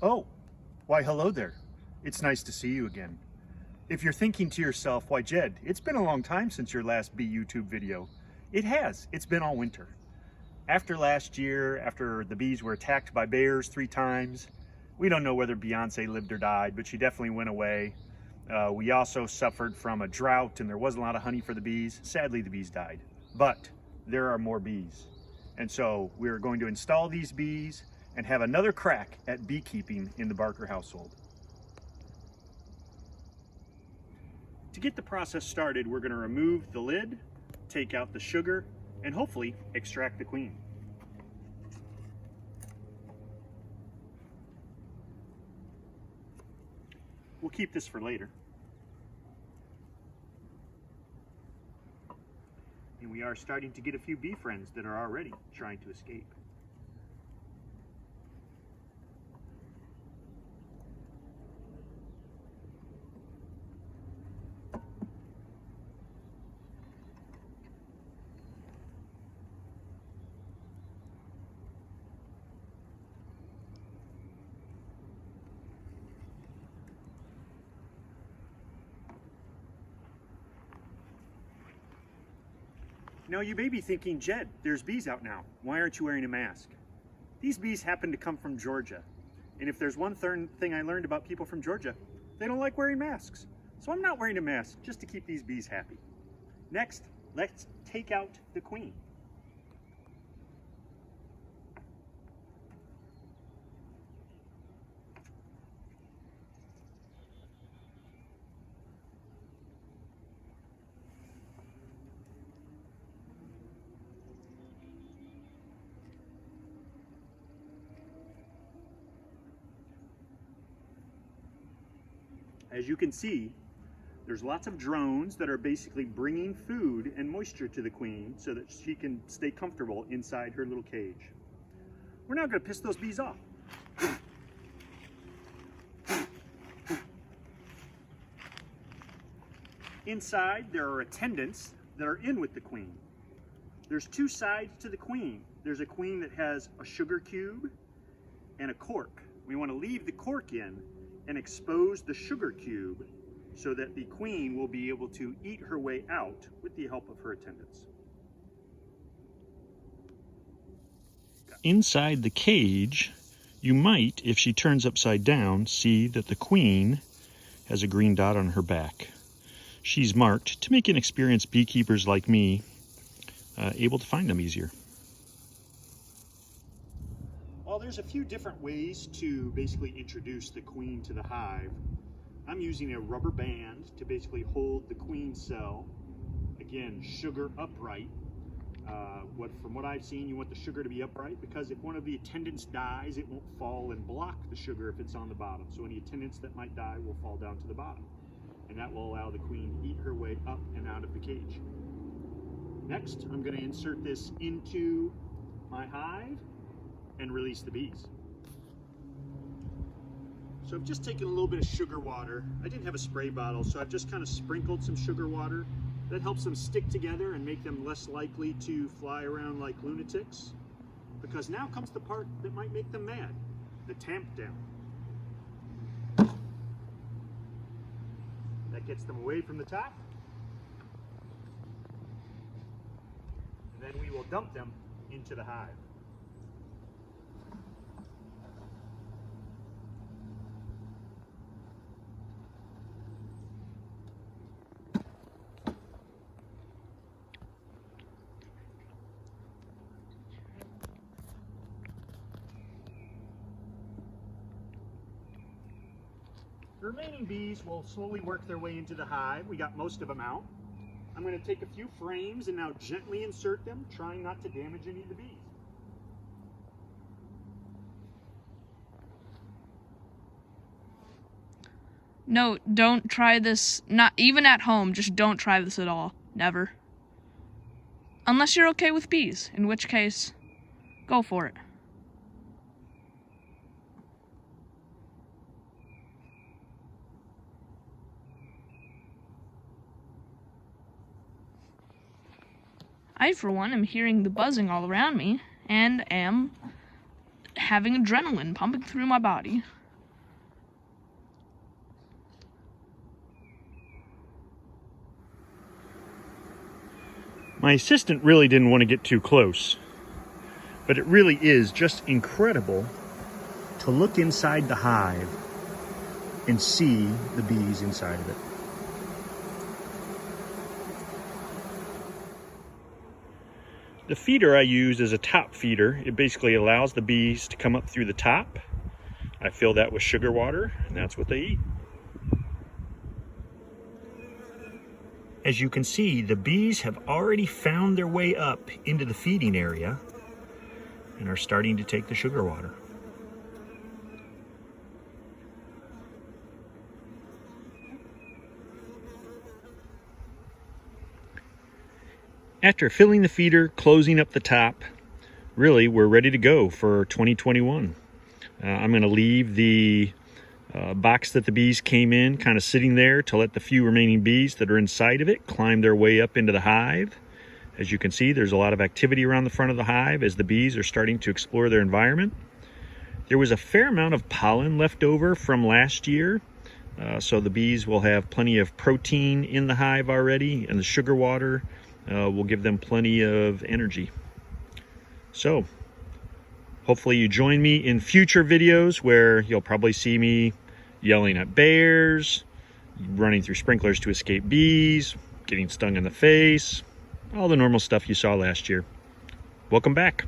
Oh, why hello there. It's nice to see you again. If you're thinking to yourself, why Jed, it's been a long time since your last bee YouTube video. It has, it's been all winter. After last year, after the bees were attacked by bears 3 times, we don't know whether Beyonce lived or died, but she definitely went away. We also suffered from a drought and there wasn't a lot of honey for the bees. Sadly, the bees died, but there are more bees. And so we're going to install these bees and have another crack at beekeeping in the Barker household. To get the process started, we're going to remove the lid, take out the sugar, and hopefully extract the queen. We'll keep this for later. And we are starting to get a few bee friends that are already trying to escape. Now you may be thinking, Jed, there's bees out now. Why aren't you wearing a mask? These bees happen to come from Georgia. And if there's one thing I learned about people from Georgia, they don't like wearing masks. So I'm not wearing a mask just to keep these bees happy. Next, let's take out the queen. As you can see, there's lots of drones that are basically bringing food and moisture to the queen so that she can stay comfortable inside her little cage. We're now going to piss those bees off. Inside, there are attendants that are in with the queen. There's 2 sides to the queen. There's a queen that has a sugar cube and a cork. We want to leave the cork in and expose the sugar cube so that the queen will be able to eat her way out with the help of her attendants. Inside the cage, you might, if she turns upside down, see that the queen has a green dot on her back. She's marked to make inexperienced beekeepers like me able to find them easier. Well, there's a few different ways to basically introduce the queen to the hive. I'm using a rubber band to basically hold the queen cell. Again, sugar upright. From what I've seen, you want the sugar to be upright because if one of the attendants dies, it won't fall and block the sugar if it's on the bottom. So any attendants that might die will fall down to the bottom. And that will allow the queen to eat her way up and out of the cage. Next, I'm going to insert this into my hive and release the bees. So I've just taken a little bit of sugar water. I didn't have a spray bottle, so I've just kind of sprinkled some sugar water. That helps them stick together and make them less likely to fly around like lunatics. Because now comes the part that might make them mad, the tamp down. That gets them away from the top. And then we will dump them into the hive. The remaining bees will slowly work their way into the hive. We got most of them out. I'm going to take a few frames and now gently insert them, trying not to damage any of the bees. No, don't try this, not even at home, just don't try this at all. Never. Unless you're okay with bees, in which case, go for it. I, for one, am hearing the buzzing all around me, and am having adrenaline pumping through my body. My assistant really didn't want to get too close, but it really is just incredible to look inside the hive and see the bees inside of it. The feeder I use is a top feeder. It basically allows the bees to come up through the top. I fill that with sugar water, and that's what they eat. As you can see, the bees have already found their way up into the feeding area and are starting to take the sugar water. After filling the feeder, closing up the top, really we're ready to go for 2021. I'm going to leave the box that the bees came in kind of sitting there to let the few remaining bees that are inside of it climb their way up into the hive. As you can see, there's a lot of activity around the front of the hive as the bees are starting to explore their environment. There was a fair amount of pollen left over from last year, so the bees will have plenty of protein in the hive already, and the sugar water will give them plenty of energy. So hopefully you join me in future videos where you'll probably see me yelling at bears, running through sprinklers to escape bees, getting stung in the face, all the normal stuff you saw last year. Welcome back.